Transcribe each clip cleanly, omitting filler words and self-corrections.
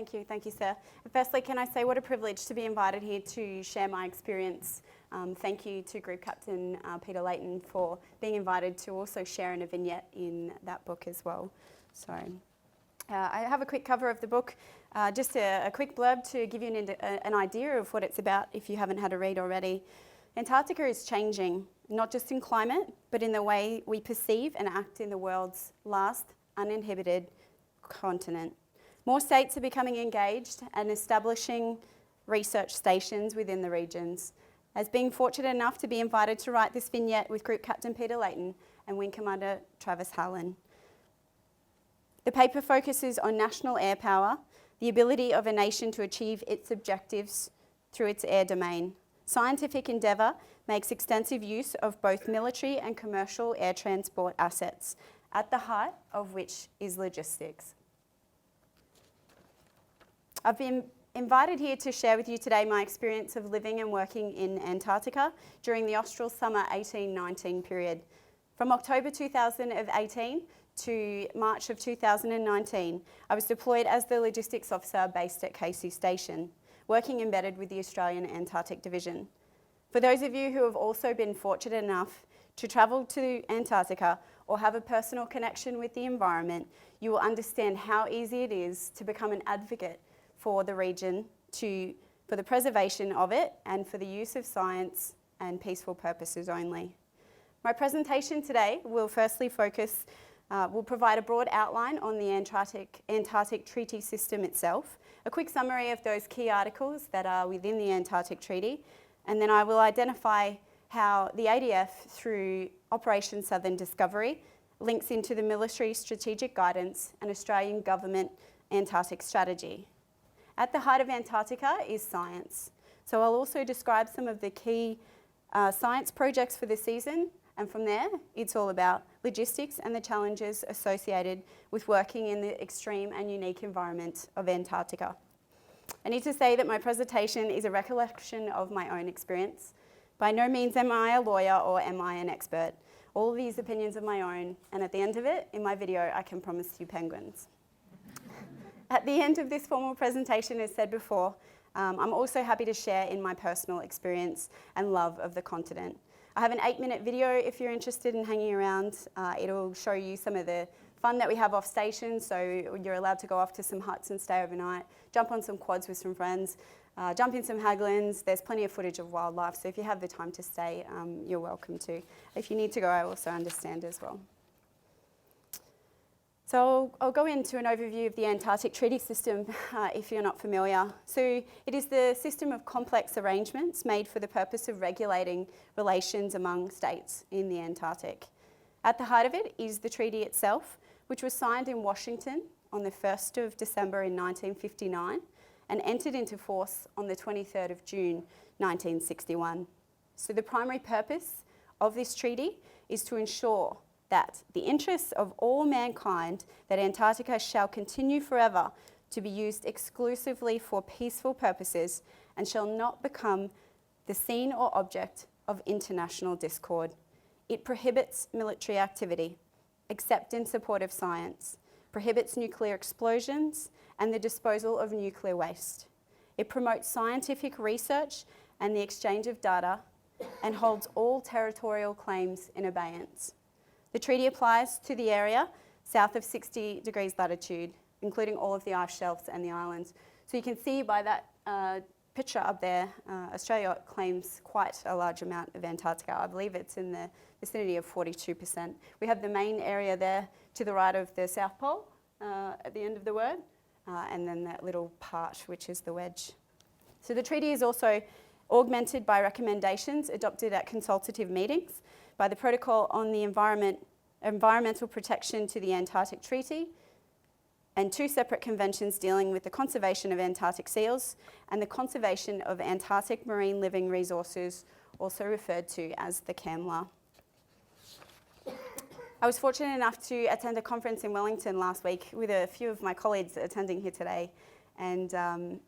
Thank you, sir. Firstly, can I say what a privilege to be invited here to share my experience. Thank you to Group Captain Peter Layton for being invited to also share in a vignette in that book as well. So I have a quick cover of the book, just a quick blurb to give you an idea of what it's about if you haven't had a read already. Antarctica is changing, not just in climate, but in the way we perceive and act in the world's last uninhibited continent. More states are becoming engaged and establishing research stations within the regions. As being fortunate enough to be invited to write this vignette with Group Captain Peter Layton and Wing Commander Travis Hallen. The paper focuses on national air power, the ability of a nation to achieve its objectives through its air domain. Scientific endeavour makes extensive use of both military and commercial air transport assets, at the heart of which is logistics. I've been invited here to share with you today my experience of living and working in Antarctica during the Austral Summer 18-19 period. From October 2018 to March of 2019, I was deployed as the logistics officer based at Casey Station, working embedded with the Australian Antarctic Division. For those of you who have also been fortunate enough to travel to Antarctica or have a personal connection with the environment, you will understand how easy it is to become an advocate for the region, for the preservation of it and for the use of science and peaceful purposes only. My presentation today will firstly will provide a broad outline on the Antarctic Treaty System itself, a quick summary of those key articles that are within the Antarctic Treaty, and then I will identify how the ADF, through Operation Southern Discovery, links into the military strategic guidance and Australian government Antarctic strategy. At the heart of Antarctica is science. So I'll also describe some of the key science projects for this season, and from there, it's all about logistics and the challenges associated with working in the extreme and unique environment of Antarctica. I need to say that my presentation is a recollection of my own experience. By no means am I a lawyer or am I an expert. All of these opinions are my own, and at the end of it, in my video, I can promise you penguins. At the end of this formal presentation, as said before, I'm also happy to share in my personal experience and love of the continent. I have an 8-minute video if you're interested in hanging around. It'll show you some of the fun that we have off station, so you're allowed to go off to some huts and stay overnight, jump on some quads with some friends, jump in some haglins. There's plenty of footage of wildlife, so if you have the time to stay, you're welcome to. If you need to go, I also understand as well. So I'll go into an overview of the Antarctic Treaty System if you're not familiar. So it is the system of complex arrangements made for the purpose of regulating relations among states in the Antarctic. At the heart of it is the treaty itself, which was signed in Washington on the 1st of December in 1959 and entered into force on the 23rd of June 1961. So the primary purpose of this treaty is to ensure that the interests of all mankind, that Antarctica shall continue forever to be used exclusively for peaceful purposes and shall not become the scene or object of international discord. It prohibits military activity, except in support of science, prohibits nuclear explosions and the disposal of nuclear waste. It promotes scientific research and the exchange of data and holds all territorial claims in abeyance. The treaty applies to the area south of 60 degrees latitude, including all of the ice shelves and the islands. So you can see by that picture up there, Australia claims quite a large amount of Antarctica. I believe it's in the vicinity of 42%. We have the main area there to the right of the South Pole at the end of the word, and then that little part which is the wedge. So the treaty is also augmented by recommendations adopted at consultative meetings by the Protocol on the Environmental Protection to the Antarctic Treaty, and 2 separate conventions dealing with the conservation of Antarctic seals and the conservation of Antarctic marine living resources, also referred to as the CAMLR. I was fortunate enough to attend a conference in Wellington last week with a few of my colleagues attending here today, and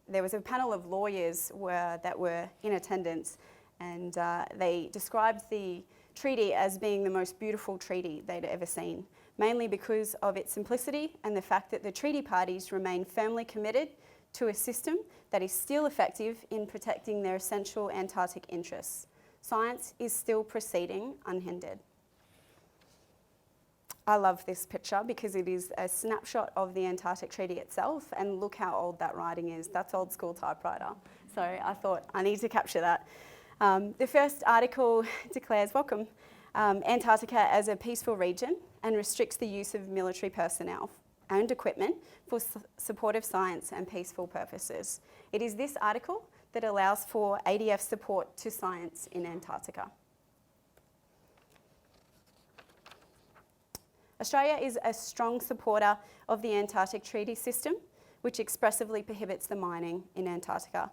there was a panel of lawyers that were in attendance, and they described the treaty as being the most beautiful treaty they'd ever seen, mainly because of its simplicity and the fact that the treaty parties remain firmly committed to a system that is still effective in protecting their essential Antarctic interests. Science is still proceeding unhindered. I love this picture because it is a snapshot of the Antarctic Treaty itself, and look how old that writing is. That's old school typewriter. So I thought I need to capture that. The first article declares, welcome, Antarctica as a peaceful region and restricts the use of military personnel and equipment for support of science and peaceful purposes. It is this article that allows for ADF support to science in Antarctica. Australia is a strong supporter of the Antarctic Treaty System, which expressively prohibits the mining in Antarctica.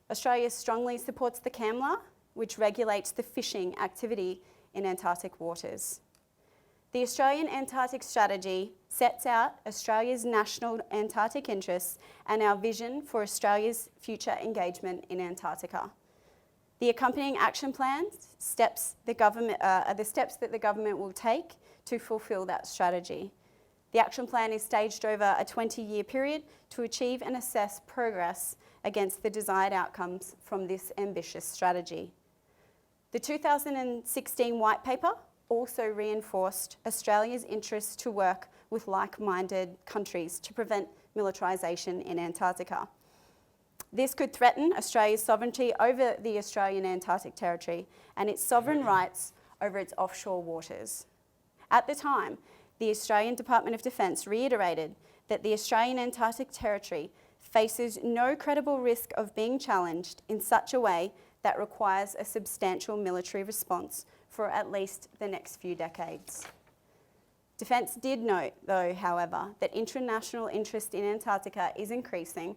Australia strongly supports the CAMLA, which regulates the fishing activity in Antarctic waters. The Australian Antarctic Strategy sets out Australia's national Antarctic interests and our vision for Australia's future engagement in Antarctica. The accompanying action plans are the steps that the government will take to fulfil that strategy. The action plan is staged over a 20-year period to achieve and assess progress against the desired outcomes from this ambitious strategy. The 2016 White Paper also reinforced Australia's interest to work with like-minded countries to prevent militarisation in Antarctica. This could threaten Australia's sovereignty over the Australian Antarctic Territory and its sovereign rights over its offshore waters. At the time, the Australian Department of Defence reiterated that the Australian Antarctic Territory faces no credible risk of being challenged in such a way that requires a substantial military response for at least the next few decades. Defence did note, though, however, that international interest in Antarctica is increasing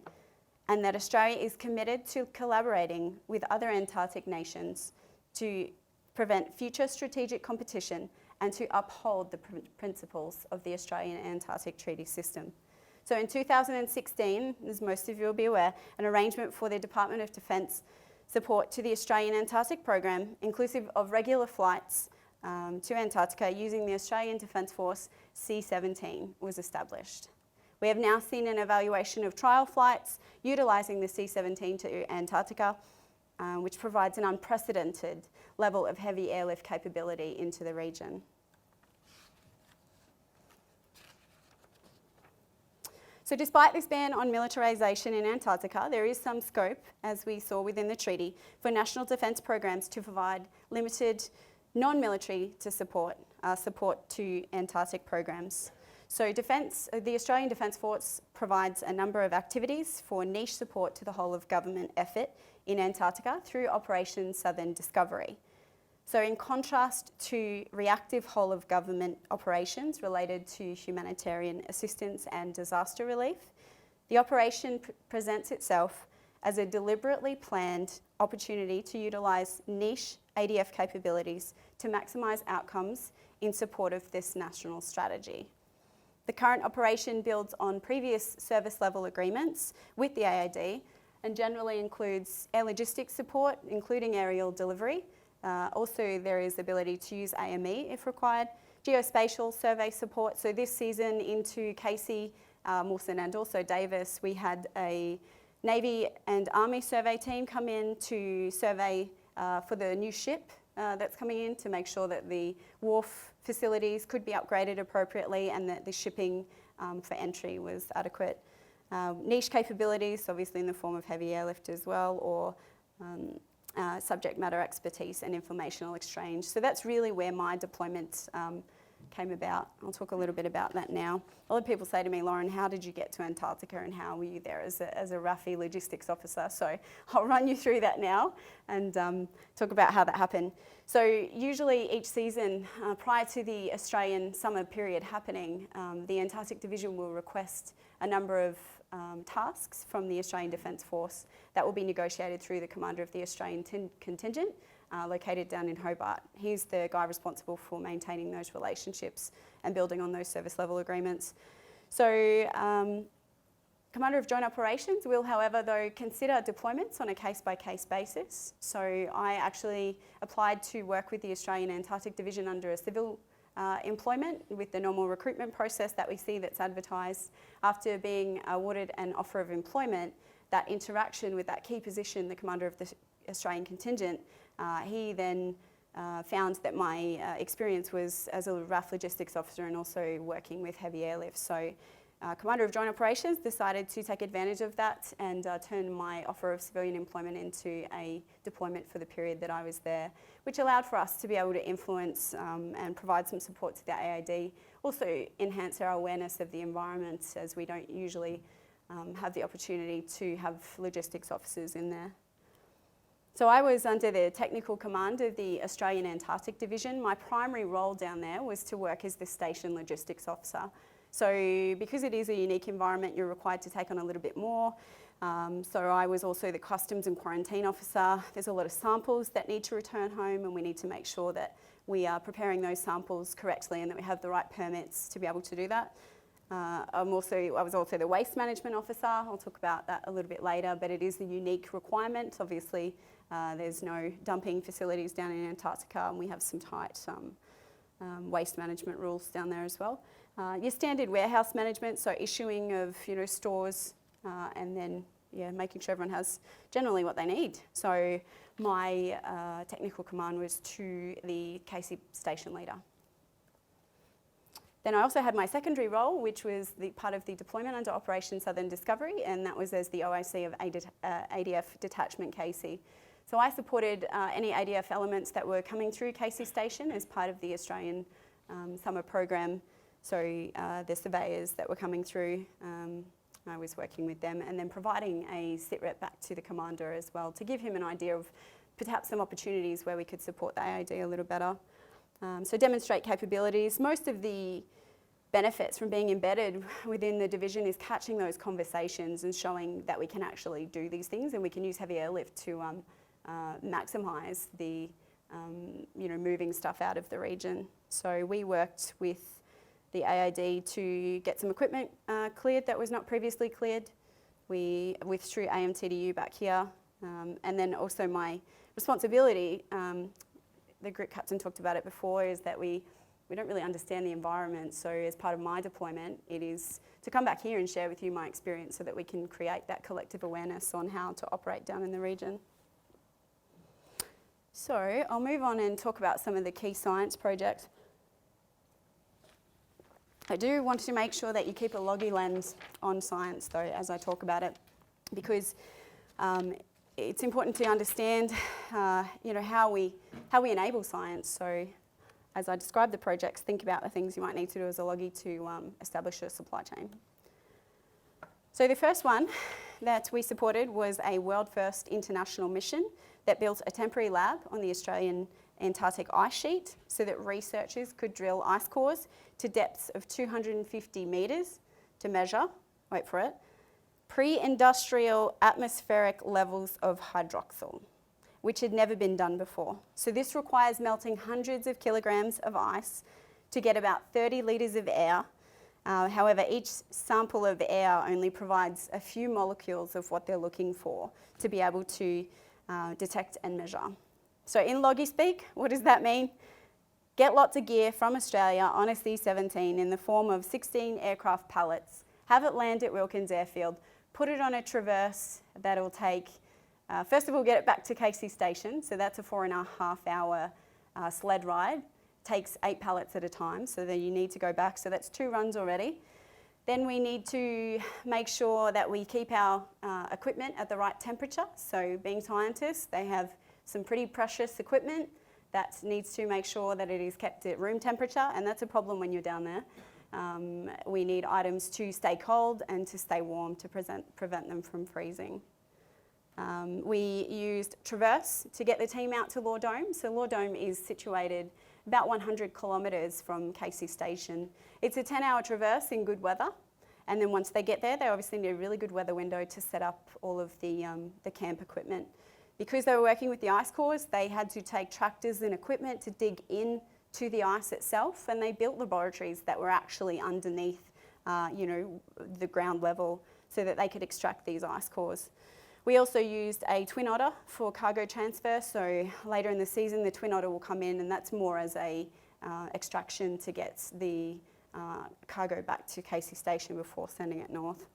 and that Australia is committed to collaborating with other Antarctic nations to prevent future strategic competition and to uphold the principles of the Australian Antarctic Treaty System. So in 2016, as most of you will be aware, an arrangement for the Department of Defence support to the Australian Antarctic Programme, inclusive of regular flights to Antarctica using the Australian Defence Force C17, was established. We have now seen an evaluation of trial flights utilising the C17 to Antarctica, which provides an unprecedented level of heavy airlift capability into the region. So despite this ban on militarisation in Antarctica, there is some scope, as we saw within the treaty, for national defence programs to provide limited non-military support to Antarctic programs. So the Australian Defence Force provides a number of activities for niche support to the whole of government effort in Antarctica through Operation Southern Discovery. So in contrast to reactive whole of government operations related to humanitarian assistance and disaster relief, the operation presents itself as a deliberately planned opportunity to utilise niche ADF capabilities to maximise outcomes in support of this national strategy. The current operation builds on previous service level agreements with the AAD and generally includes air logistics support, including aerial delivery. Also, there is the ability to use AME if required, geospatial survey support. So this season into Casey, Mawson and also Davis, we had a Navy and Army survey team come in to survey for the new ship that's coming in to make sure that the wharf facilities could be upgraded appropriately and that the shipping for entry was adequate. Niche capabilities, obviously in the form of heavy airlift as well, or subject matter expertise and informational exchange. So that's really where my deployment came about. I'll talk a little bit about that now. A lot of people say to me, Lauren, how did you get to Antarctica and how were you there as a RAFI logistics officer? So I'll run you through that now and talk about how that happened. So usually each season, prior to the Australian summer period happening, the Antarctic Division will request a number of tasks from the Australian Defence Force that will be negotiated through the commander of the Australian contingent located down in Hobart. He's the guy responsible for maintaining those relationships and building on those service level agreements. So Commander of Joint Operations will, however, though, consider deployments on a case-by-case basis. So I actually applied to work with the Australian Antarctic Division under a civil employment with the normal recruitment process that we see that's advertised. After being awarded an offer of employment, that interaction with that key position, the commander of the Australian contingent, he then found that my experience was as a RAF logistics officer and also working with heavy airlift. So Commander of Joint Operations decided to take advantage of that and turn my offer of civilian employment into a deployment for the period that I was there, which allowed for us to be able to influence and provide some support to the AID, also enhance our awareness of the environment, as we don't usually have the opportunity to have logistics officers in there. So I was under the technical command of the Australian Antarctic Division. My primary role down there was to work as the station logistics officer. So because it is a unique environment, you're required to take on a little bit more. So I was also the customs and quarantine officer. There's a lot of samples that need to return home, and we need to make sure that we are preparing those samples correctly and that we have the right permits to be able to do that. I was also the waste management officer. I'll talk about that a little bit later, but it is a unique requirement. Obviously, there's no dumping facilities down in Antarctica, and we have some tight waste management rules down there as well. Your standard warehouse management, so issuing of stores, and then making sure everyone has generally what they need. So my technical command was to the KC station leader. Then I also had my secondary role, which was the part of the deployment under Operation Southern Discovery, and that was as the OIC of ADF Detachment KC. So I supported any ADF elements that were coming through KC Station as part of the Australian Summer Programme. So the surveyors that were coming through, I was working with them, and then providing a sit-rep back to the commander as well to give him an idea of perhaps some opportunities where we could support the AID a little better. So demonstrate capabilities. Most of the benefits from being embedded within the division is catching those conversations and showing that we can actually do these things, and we can use heavy airlift to maximise the moving stuff out of the region. So we worked with the AID to get some equipment cleared that was not previously cleared. We withdrew AMTDU back here, and then also my responsibility, the group captain talked about it before, is that we don't really understand the environment. So as part of my deployment, it is to come back here and share with you my experience so that we can create that collective awareness on how to operate down in the region. So I'll move on and talk about some of the key science projects. I do want to make sure that you keep a loggy lens on science though as I talk about it, because it's important to understand how we enable science. So as I describe the projects, think about the things you might need to do as a loggy to establish a supply chain. So the first one that we supported was a world-first international mission that built a temporary lab on the Australian Antarctic ice sheet so that researchers could drill ice cores to depths of 250 metres to measure, wait for it, pre-industrial atmospheric levels of hydroxyl, which had never been done before. So this requires melting hundreds of kilograms of ice to get about 30 litres of air. However, each sample of air only provides a few molecules of what they're looking for to be able to detect and measure. So in loggy speak, what does that mean? Get lots of gear from Australia on a C17 in the form of 16 aircraft pallets, have it land at Wilkins Airfield, put it on a traverse that'll take, first of all, get it back to KC Station, so that's a 4.5 hour sled ride, takes 8 pallets at a time, so then you need to go back, so that's 2 runs already. Then we need to make sure that we keep our equipment at the right temperature. So being scientists, they have some pretty precious equipment that needs to make sure that it is kept at room temperature, and that's a problem when you're down there. We need items to stay cold and to stay warm to prevent them from freezing. We used Traverse to get the team out to Law Dome. So Law Dome is situated about 100 kilometres from KC Station. It's a 10-hour traverse in good weather, and then once they get there, they obviously need a really good weather window to set up all of the camp equipment. Because they were working with the ice cores, they had to take tractors and equipment to dig in to the ice itself, and they built laboratories that were actually underneath, the ground level so that they could extract these ice cores. We also used a twin otter for cargo transfer, so later in the season the twin otter will come in, and that's more as a extraction to get the cargo back to Casey Station before sending it north.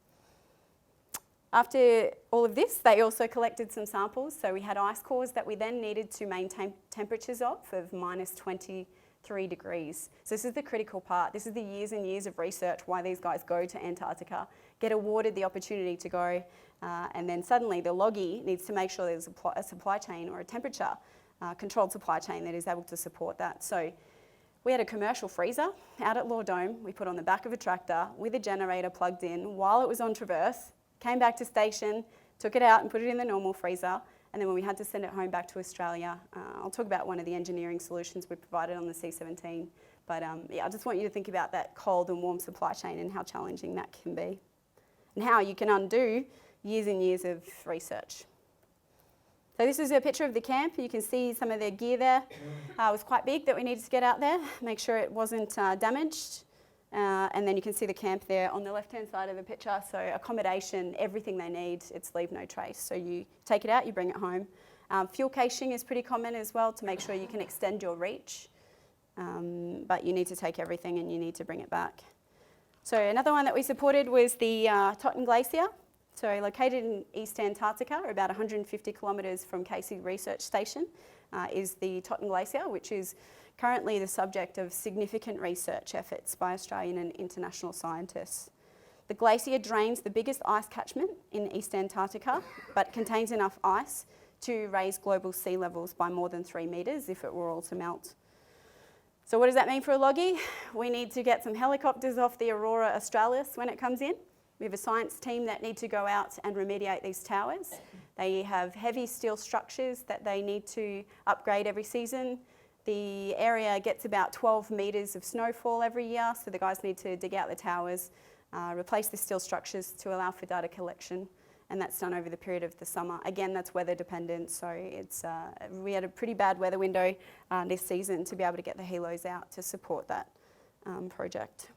After all of this, they also collected some samples. So we had ice cores that we then needed to maintain temperatures of minus 23 degrees. So this is the critical part. This is the years and years of research why these guys go to Antarctica, get awarded the opportunity to go, and then suddenly the loggy needs to make sure there's a supply chain or a temperature controlled supply chain that is able to support that. So we had a commercial freezer out at Laudome. We put on the back of a tractor with a generator plugged in while it was on traverse, came back to station, took it out and put it in the normal freezer, and then when we had to send it home back to Australia, I'll talk about one of the engineering solutions we provided on the C17, but yeah, I just want you to think about that cold and warm supply chain and how challenging that can be, and how you can undo years and years of research. So this is a picture of the camp. You can see some of their gear there. It was quite big that we needed to get out there, make sure it wasn't damaged. And then you can see the camp there on the left-hand side of the picture. So accommodation, everything they need, it's leave no trace. So you take it out, you bring it home. Fuel caching is pretty common as well to make sure you can extend your reach. But you need to take everything and you need to bring it back. So another one that we supported was the Totten Glacier. So located in East Antarctica, about 150 kilometres from Casey Research Station, is the Totten Glacier, which is currently the subject of significant research efforts by Australian and international scientists. The glacier drains the biggest ice catchment in East Antarctica, but contains enough ice to raise global sea levels by more than 3 metres if it were all to melt. So what does that mean for a loggy? We need to get some helicopters off the Aurora Australis when it comes in. We have a science team that need to go out and remediate these towers. They have heavy steel structures that they need to upgrade every season. The area gets about 12 metres of snowfall every year, so the guys need to dig out the towers, replace the steel structures to allow for data collection, and that's done over the period of the summer. Again, that's weather dependent, so it's, we had a pretty bad weather window this season to be able to get the helos out to support that project.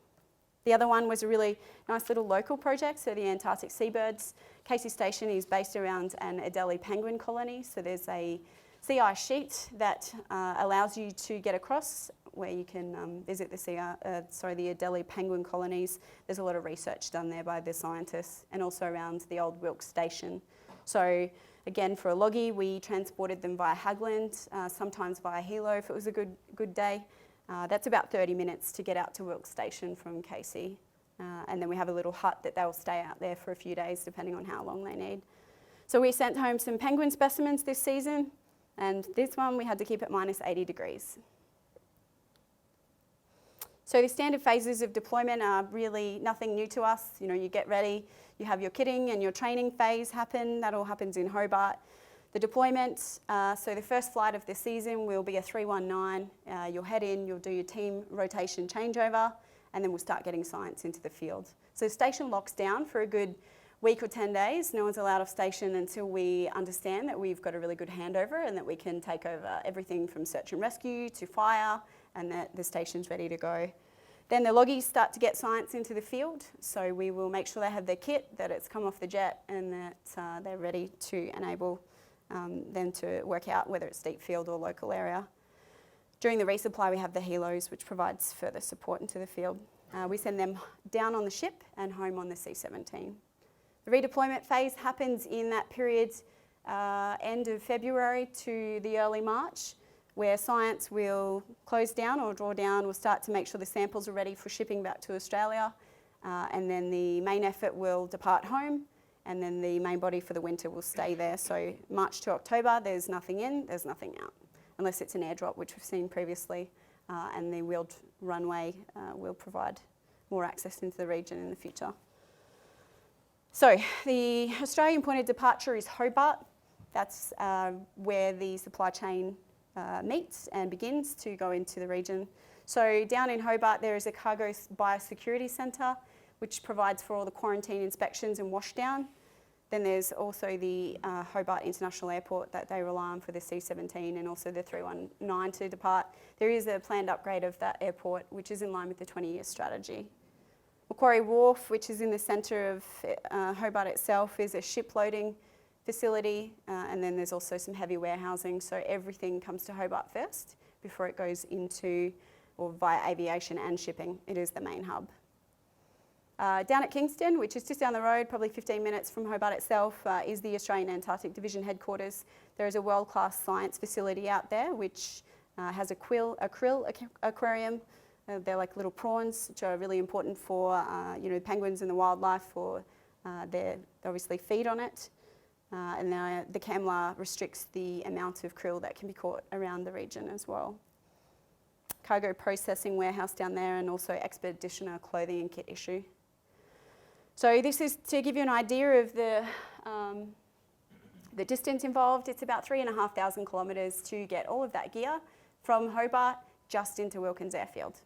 The other one was a really nice little local project, so the Antarctic seabirds. Casey Station is based around an Adelie penguin colony, so there's a sea ice sheet that allows you to get across where you can visit the the Adelie penguin colonies. There's a lot of research done there by the scientists, and also around the old Wilkes Station. So again, for a loggy, we transported them via Hagland, sometimes via helo if it was a good day. That's about 30 minutes to get out to Wilkes Station from Casey. And then we have a little hut that they'll stay out there for a few days depending on how long they need. So we sent home some penguin specimens this season, and this one we had to keep at minus 80 degrees. So the standard phases of deployment are really nothing new to us. You know, you get ready, you have your kitting and your training phase happen. That all happens in Hobart. The deployment, so the first flight of the season will be a 319. You'll head in, you'll do your team rotation changeover, and then we'll start getting science into the field. So the station locks down for a good week or 10 days. No one's allowed off station until we understand that we've got a really good handover and that we can take over everything from search and rescue to fire, and that the station's ready to go. Then the loggies start to get science into the field, so we will make sure they have their kit, that it's come off the jet, and that they're ready to enable them to work out whether it's deep field or local area. During the resupply, we have the helos, which provides further support into the field. We send them down on the ship and home on the C17. The redeployment phase happens in that period, end of February to the early March, where science will close down or draw down. We'll start to make sure the samples are ready for shipping back to Australia, and then the main effort will depart home, and then the main body for the winter will stay there. So March to October, there's nothing in, there's nothing out, unless it's an airdrop, which we've seen previously, and the wheeled runway will provide more access into the region in the future. So the Australian point of departure is Hobart. That's where the supply chain meets and begins to go into the region. So down in Hobart, there is a cargo biosecurity centre, which provides for all the quarantine inspections and washdown. Then there's also the Hobart International Airport that they rely on for the C17 and also the 319 to depart. There is a planned upgrade of that airport, which is in line with the 20-year strategy. Macquarie Wharf, which is in the centre of Hobart itself, is a ship loading facility, and then there's also some heavy warehousing, so everything comes to Hobart first before it goes into or via aviation and shipping. It is the main hub. Down at Kingston, which is just down the road, probably 15 minutes from Hobart itself, is the Australian Antarctic Division headquarters. There is a world-class science facility out there which has a krill aquarium. They're like little prawns, which are really important for penguins and the wildlife. They obviously feed on it. And the CAMLA restricts the amount of krill that can be caught around the region as well. Cargo processing warehouse down there, and also expeditioner clothing and kit issue. So this is to give you an idea of the distance involved. It's about 3,500 kilometres to get all of that gear from Hobart just into Wilkins Airfield.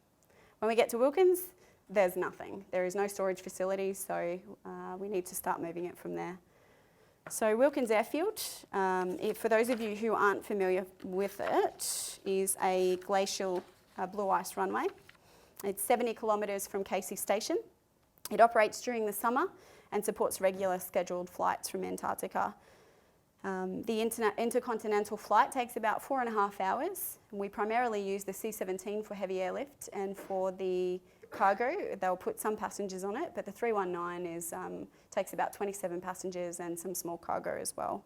When we get to Wilkins, there's nothing. There is no storage facility, so we need to start moving it from there. So Wilkins Airfield, for those of you who aren't familiar with it, is a glacial blue ice runway. It's 70 kilometres from Casey Station. It operates during the summer and supports regular scheduled flights from Antarctica. The intercontinental flight takes about 4.5 hours. We primarily use the C17 for heavy airlift, and for the cargo, they'll put some passengers on it, but the 319 takes about 27 passengers and some small cargo as well.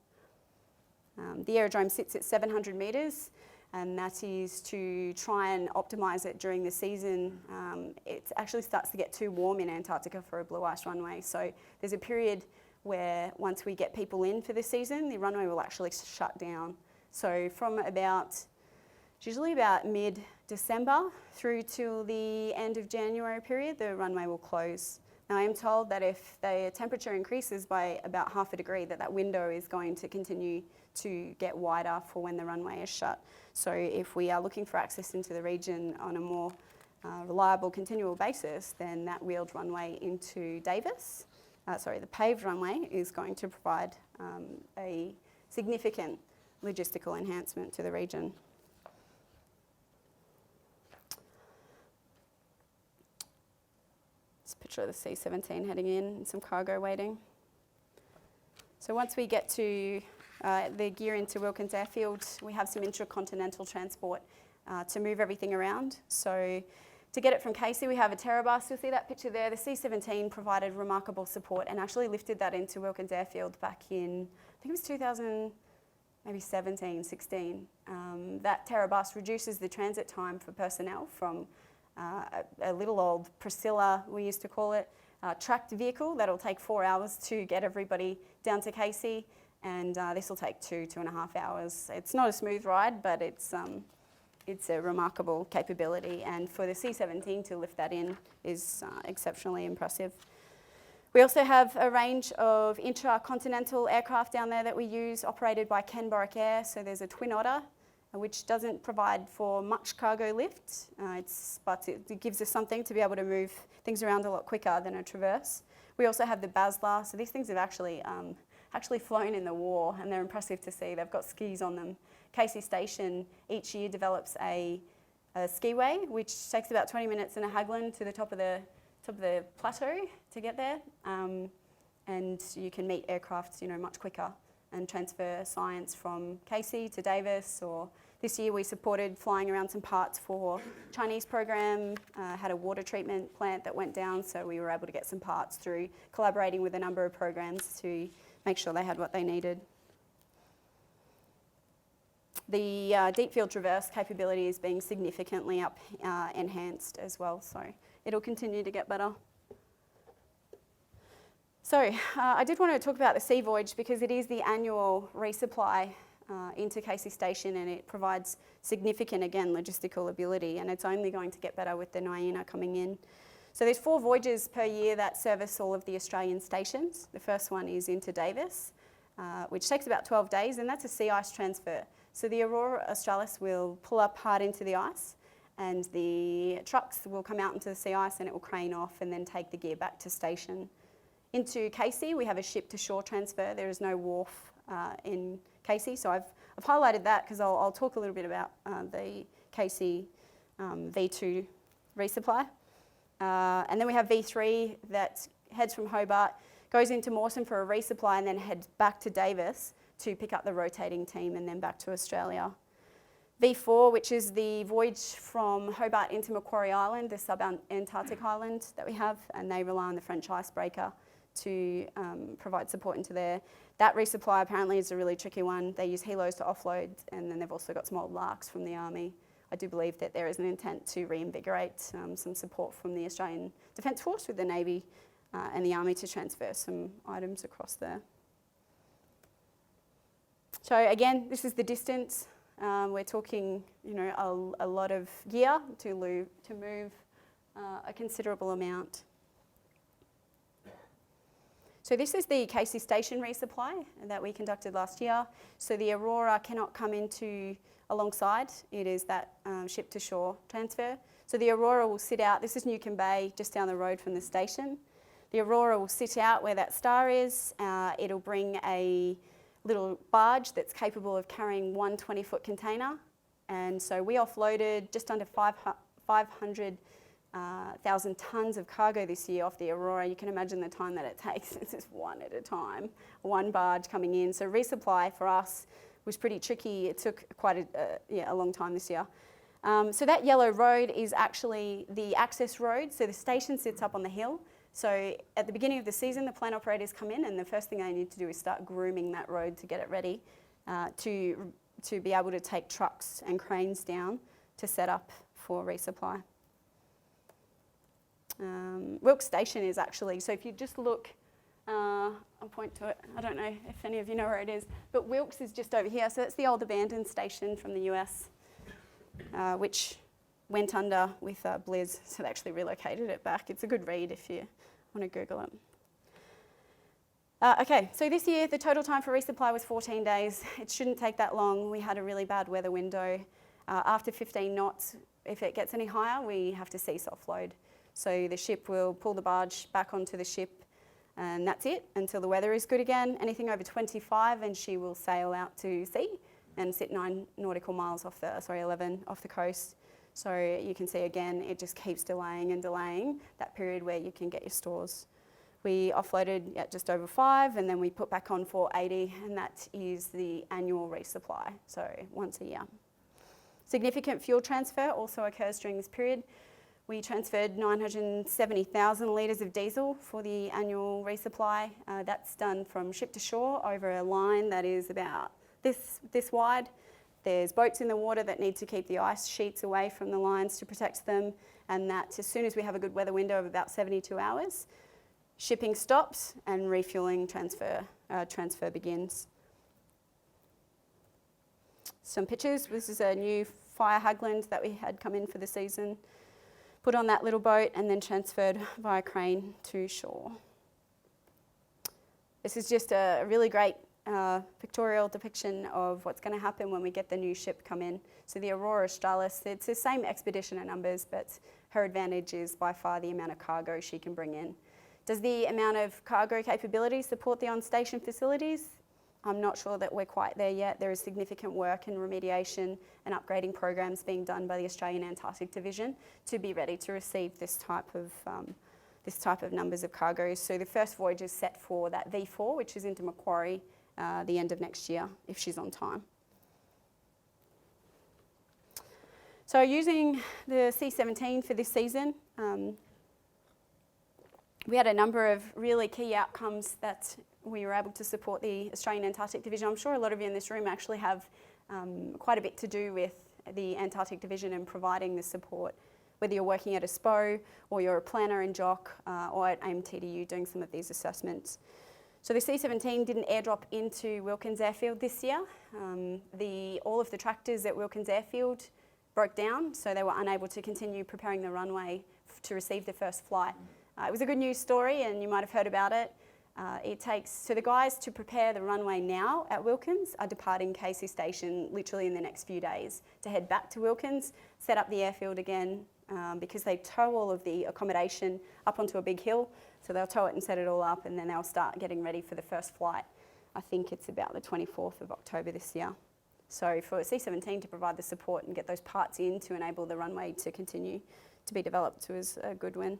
The aerodrome sits at 700 metres, and that is to try and optimise it during the season. It actually starts to get too warm in Antarctica for a blue ice runway, so there's a period where once we get people in for the season, the runway will actually shut down. So from usually about mid-December through till the end of January period, the runway will close. Now I am told that if the temperature increases by about 0.5 degree, that window is going to continue to get wider for when the runway is shut. So if we are looking for access into the region on a more reliable, continual basis, then that wheeled runway into Davis, the paved runway, is going to provide a significant logistical enhancement to the region. This picture of the C17 heading in and some cargo waiting. So once we get to the gear into Wilkins Airfield, we have some intracontinental transport to move everything around. So to get it from Casey, we have a Terrabus. You'll see that picture there. The C17 provided remarkable support and actually lifted that into Wilkins Airfield back in, I think it was 2017, 16. That Terrabus reduces the transit time for personnel from a little old Priscilla, we used to call it, tracked vehicle that'll take 4 hours to get everybody down to Casey, and this will take 2.5 hours. It's not a smooth ride, but it's a remarkable capability, and for the C17 to lift that in is exceptionally impressive. We also have a range of intracontinental aircraft down there that we use, operated by Kenborough Air. So there's a Twin Otter, which doesn't provide for much cargo lift, but it gives us something to be able to move things around a lot quicker than a Traverse. We also have the Basler. So these things have actually flown in the war, and they're impressive to see. They've got skis on them. Casey Station each year develops a skiway, which takes about 20 minutes in a Haglin to the top of the plateau to get there, and you can meet aircraft much quicker and transfer science from Casey to Davis. Or this year we supported flying around some parts for Chinese program, had a water treatment plant that went down, so we were able to get some parts through collaborating with a number of programs to make sure they had what they needed. The deep field traverse capability is being significantly enhanced as well, so it'll continue to get better. So I did want to talk about the Sea Voyage because it is the annual resupply into Casey Station, and it provides significant, again, logistical ability, and it's only going to get better with the Naina coming in. So there's 4 voyages per year that service all of the Australian stations. The first one is into Davis, which takes about 12 days, and that's a sea ice transfer. So the Aurora Australis will pull up hard into the ice, and the trucks will come out into the sea ice, and it will crane off and then take the gear back to station. Into Casey, we have a ship-to-shore transfer. There is no wharf in Casey, so I've highlighted that because I'll talk a little bit about the Casey V2 resupply. And then we have V3 that heads from Hobart, goes into Mawson for a resupply, and then heads back to Davis to pick up the rotating team and then back to Australia. V4, which is the voyage from Hobart into Macquarie Island, the sub-Antarctic island that we have, and they rely on the French icebreaker to provide support into there. That resupply apparently is a really tricky one. They use helos to offload, and then they've also got some old larks from the Army. I do believe that there is an intent to reinvigorate some support from the Australian Defence Force with the Navy and the Army to transfer some items across there. So again, this is the distance. We're talking, you know, a lot of gear to move a considerable amount. So this is the Casey Station resupply that we conducted last year. So the Aurora cannot come into alongside. It is that ship to shore transfer. So the Aurora will sit out. This is Newcomb Bay, just down the road from the station. The Aurora will sit out where that star is. It'll bring a little barge that's capable of carrying one 20-foot container. And so we offloaded just under 500,000 tonnes of cargo this year off the Aurora. You can imagine the time that it takes. It's just one at a time, one barge coming in. So resupply for us was pretty tricky. It took quite a long time this year. So that yellow road is actually the access road. So the station sits up on the hill. So at the beginning of the season, the plant operators come in, and the first thing they need to do is start grooming that road to get it ready to be able to take trucks and cranes down to set up for resupply. Wilkes Station is actually, so if you just look, I'll point to it, I don't know if any of you know where it is, but Wilkes is just over here. So it's the old abandoned station from the US, which went under with Blizz, so they actually relocated it back. It's a good read if you want to Google it. Okay, so this year the total time for resupply was 14 days. It shouldn't take that long. We had a really bad weather window. After 15 knots, if it gets any higher, we have to cease offload. So the ship will pull the barge back onto the ship, and that's it until the weather is good again. Anything over 25 and she will sail out to sea and sit 9 nautical miles off the, 11 off the coast. So you can see again, it just keeps delaying and delaying that period where you can get your stores. We offloaded at just over 5, and then we put back on 480, and that is the annual resupply, so once a year. Significant fuel transfer also occurs during this period. We transferred 970,000 litres of diesel for the annual resupply. That's done from ship to shore over a line that is about this wide. There's boats in the water that need to keep the ice sheets away from the lines to protect them, and that as soon as we have a good weather window of about 72 hours, shipping stops and refuelling transfer begins. Some pictures. This is a new fire Hagland that we had come in for the season. Put on that little boat and then transferred via crane to shore. This is just a really great pictorial depiction of what's going to happen when we get the new ship come in. So the Aurora Australis, it's the same expedition and numbers, but her advantage is by far the amount of cargo she can bring in. Does the amount of cargo capability support the on-station facilities? I'm not sure that we're quite there yet. There is significant work and remediation and upgrading programs being done by the Australian Antarctic Division to be ready to receive this type of numbers of cargo. So the first voyage is set for that V4, which is into Macquarie, the end of next year, if she's on time. So using the C17 for this season, we had a number of really key outcomes that we were able to support the Australian Antarctic Division. I'm sure a lot of you in this room actually have quite a bit to do with the Antarctic Division and providing the support, whether you're working at a SPO or you're a planner in JOC or at AMTDU doing some of these assessments. So the C17 didn't airdrop into Wilkins Airfield this year. All of the tractors at Wilkins Airfield broke down, so they were unable to continue preparing the runway to receive the first flight. It was a good news story, and you might have heard about it. So the guys to prepare the runway now at Wilkins are departing Casey Station literally in the next few days to head back to Wilkins, set up the airfield again, because they tow all of the accommodation up onto a big hill. So they'll tow it and set it all up, and then they'll start getting ready for the first flight. I think it's about the 24th of October this year. So for C17 to provide the support and get those parts in to enable the runway to continue to be developed was a good win.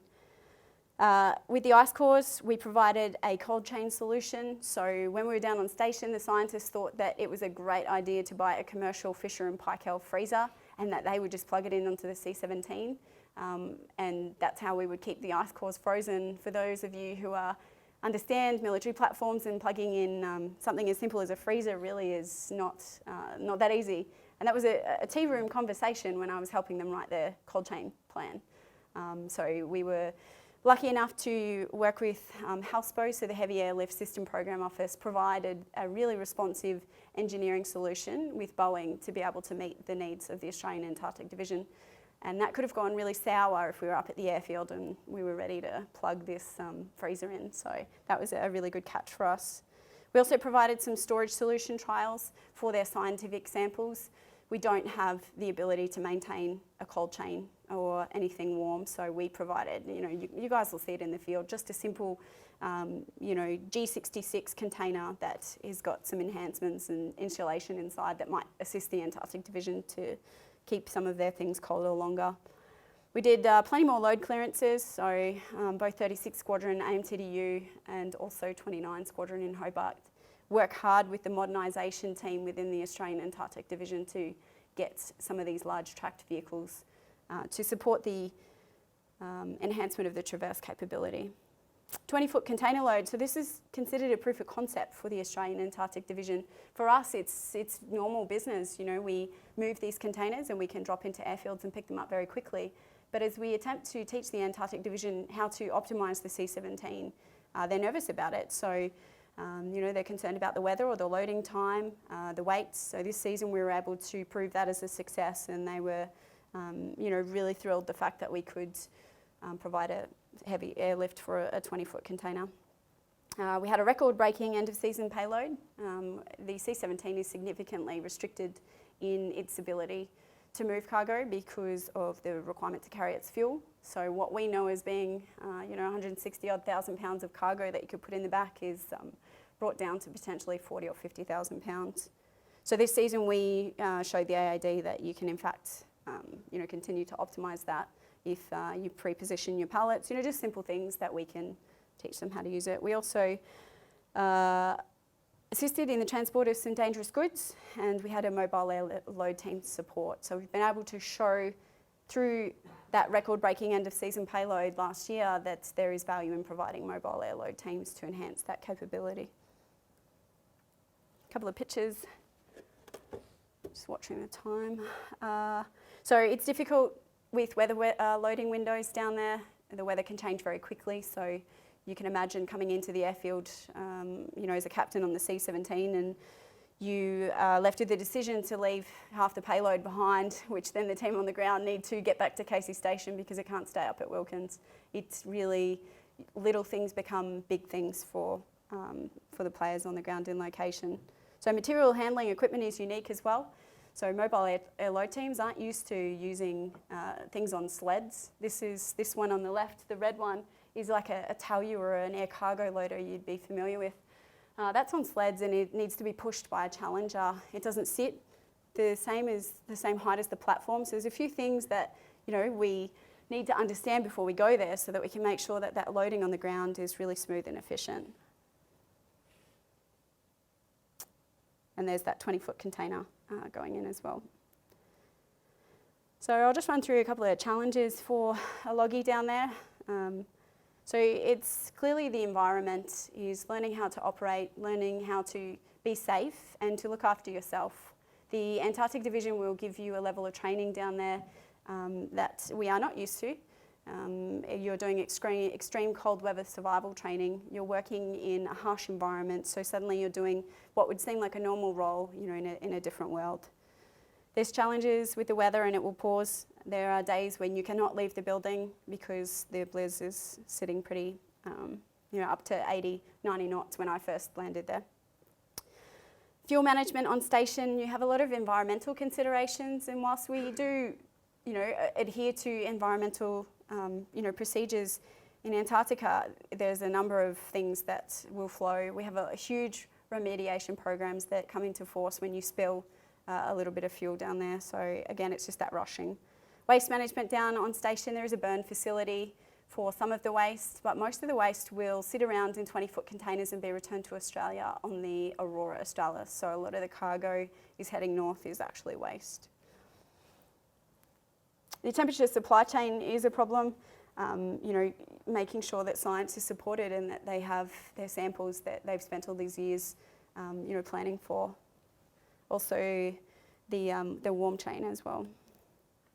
With the ice cores, we provided a cold chain solution. So when we were down on station, the scientists thought that it was a great idea to buy a commercial Fisher and Paykel freezer and that they would just plug it in onto the C17. And that's how we would keep the ice cores frozen. For those of you who understand military platforms, and plugging in something as simple as a freezer really is not that easy. And that was a tea room conversation when I was helping them write their cold chain plan. So we were lucky enough to work with HALSPO, so the Heavy Airlift System Program Office provided a really responsive engineering solution with Boeing to be able to meet the needs of the Australian Antarctic Division. And that could have gone really sour if we were up at the airfield and we were ready to plug this freezer in. So that was a really good catch for us. We also provided some storage solution trials for their scientific samples. We don't have the ability to maintain a cold chain or anything warm, so we provided, you guys will see it in the field, just a simple, G66 container that has got some enhancements and insulation inside that might assist the Antarctic Division to keep some of their things colder longer. We did plenty more load clearances, so both 36 Squadron AMTDU and also 29 Squadron in Hobart work hard with the modernisation team within the Australian Antarctic Division to get some of these large tracked vehicles to support the enhancement of the traverse capability. 20-foot container load, so this is considered a proof of concept for the Australian Antarctic Division. For us, it's normal business. We move these containers and we can drop into airfields and pick them up very quickly. But as we attempt to teach the Antarctic Division how to optimise the C-17, they're nervous about it. So, they're concerned about the weather or the loading time, the weights. So this season we were able to prove that as a success, and they were, really thrilled the fact that we could provide a heavy airlift for a 20-foot container. We had a record-breaking end-of-season payload. The C-17 is significantly restricted in its ability to move cargo because of the requirement to carry its fuel. So what we know as being, 160-odd thousand pounds of cargo that you could put in the back is brought down to potentially 40 or 50,000 pounds. So this season we showed the AAD that you can in fact, continue to optimise that if you pre-position your pallets, just simple things that we can teach them how to use it. We also assisted in the transport of some dangerous goods, and we had a mobile air load team support. So we've been able to show through that record-breaking end-of-season payload last year that there is value in providing mobile air load teams to enhance that capability. A couple of pictures, just watching the time. So it's difficult with weather loading windows down there. The weather can change very quickly, so you can imagine coming into the airfield, as a captain on the C-17, and you are left with the decision to leave half the payload behind, which then the team on the ground need to get back to Casey Station because it can't stay up at Wilkins. It's really, little things become big things for the players on the ground in location. So material handling equipment is unique as well. So mobile air load teams aren't used to using things on sleds. This one on the left, the red one, is like a Talyu or an air cargo loader you'd be familiar with. That's on sleds and it needs to be pushed by a Challenger. It doesn't sit the same height as the platform. So there's a few things that we need to understand before we go there so that we can make sure that that loading on the ground is really smooth and efficient. And there's that 20-foot container going in as well. So I'll just run through a couple of challenges for a loggie down there. So it's clearly the environment is learning how to operate, learning how to be safe and to look after yourself. The Antarctic Division will give you a level of training down there that we are not used to. You're doing extreme cold weather survival training. You're working in a harsh environment, so suddenly you're doing what would seem like a normal role, in a different world. There's challenges with the weather and it will pause. There are days when you cannot leave the building because the bliz is sitting pretty, up to 80, 90 knots when I first landed there. Fuel management on station, you have a lot of environmental considerations, and whilst we do, adhere to environmental, procedures in Antarctica, there's a number of things that will flow. We have a huge remediation programs that come into force when you spill a little bit of fuel down there. So again, it's just that rushing. Waste management down on station, there is a burn facility for some of the waste, but most of the waste will sit around in 20-foot containers and be returned to Australia on the Aurora Australis. So a lot of the cargo is heading north is actually waste. The temperature supply chain is a problem. Making sure that science is supported and that they have their samples that they've spent all these years, planning for. Also, the warm chain as well.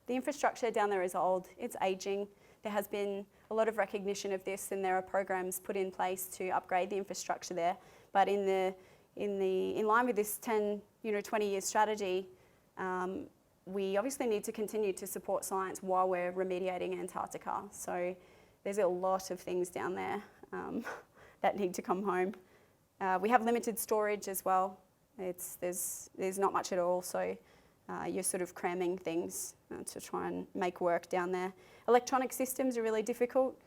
The infrastructure down there is old, it's ageing. There has been a lot of recognition of this, and there are programs put in place to upgrade the infrastructure there. But in line with this 20-year strategy, we obviously need to continue to support science while we're remediating Antarctica. So there's a lot of things down there that need to come home. We have limited storage as well. There's not much at all, so you're sort of cramming things to try and make work down there. Electronic systems are really difficult.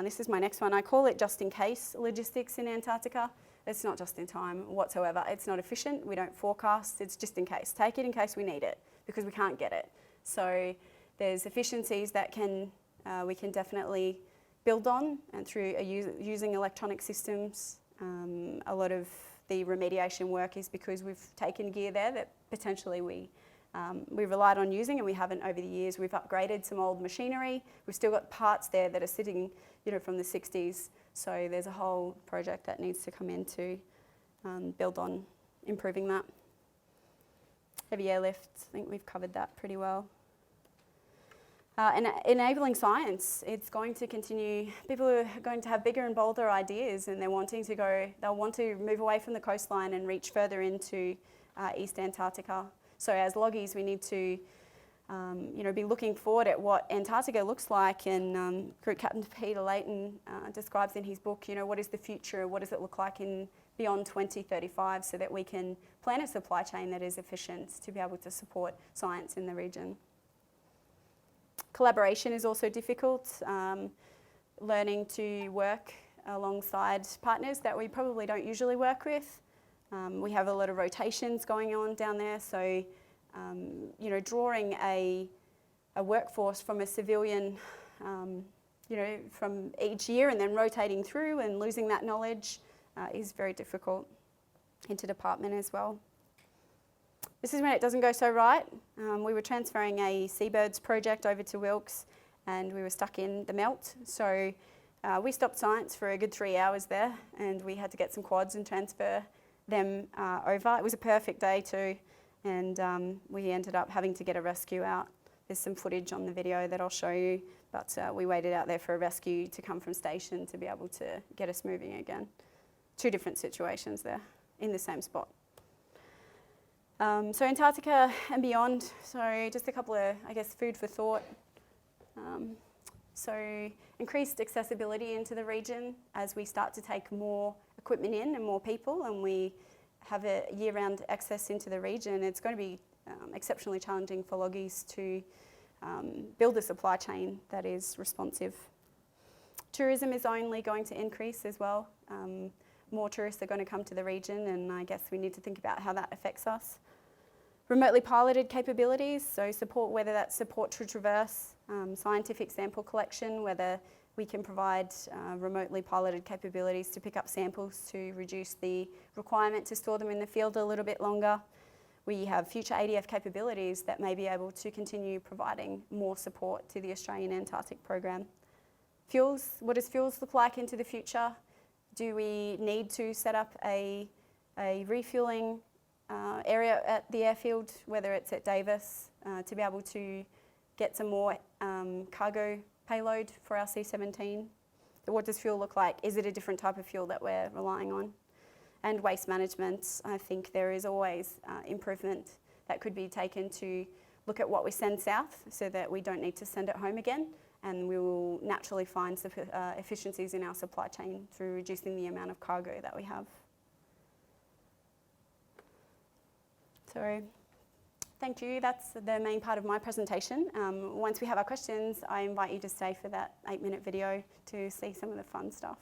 This is my next one. I call it just in case logistics in Antarctica. It's not just in time whatsoever. It's not efficient. We don't forecast. It's just in case. Take it in case we need it, because we can't get it. So there's efficiencies that we can definitely build on, and through using electronic systems. A lot of the remediation work is because we've taken gear there that potentially we relied on using and we haven't over the years. We've upgraded some old machinery. We've still got parts there that are sitting, from the 60s. So there's a whole project that needs to come in to build on improving that. Heavy airlift, I think we've covered that pretty well. And enabling science, it's going to continue. People are going to have bigger and bolder ideas, and they'll want to move away from the coastline and reach further into East Antarctica. So as loggies, we need to, be looking forward at what Antarctica looks like. And Group Captain Peter Layton describes in his book, what is the future? What does it look like beyond 2035, so that we can plan a supply chain that is efficient to be able to support science in the region. Collaboration is also difficult. Learning to work alongside partners that we probably don't usually work with. We have a lot of rotations going on down there, so drawing a workforce from a civilian, from each year and then rotating through and losing that knowledge is very difficult. Interdepartment as well. This is when it doesn't go so right. We were transferring a seabirds project over to Wilkes, and we were stuck in the melt. So we stopped science for a good 3 hours there, and we had to get some quads and transfer them over. It was a perfect day too, and we ended up having to get a rescue out. There's some footage on the video that I'll show you, but we waited out there for a rescue to come from station to be able to get us moving again. 2 different situations there in the same spot. So Antarctica and beyond, so just a couple of, food for thought. So increased accessibility into the region as we start to take more equipment in and more people, and we have a year-round access into the region. It's going to be exceptionally challenging for loggies to build a supply chain that is responsive. Tourism is only going to increase as well. More tourists are going to come to the region, and I guess we need to think about how that affects us. Remotely piloted capabilities, so support, whether that's support to traverse, scientific sample collection, whether we can provide remotely piloted capabilities to pick up samples to reduce the requirement to store them in the field a little bit longer. We have future ADF capabilities that may be able to continue providing more support to the Australian Antarctic Programme. Fuels, what does fuels look like into the future? Do we need to set up a refuelling area at the airfield, whether it's at Davis, to be able to get some more cargo payload for our C17? What does fuel look like? Is it a different type of fuel that we're relying on? And waste management, I think there is always improvement that could be taken to look at what we send south so that we don't need to send it home again, and we will naturally find efficiencies in our supply chain through reducing the amount of cargo that we have. So, thank you. That's the main part of my presentation. Once we have our questions, I invite you to stay for that 8-minute video to see some of the fun stuff.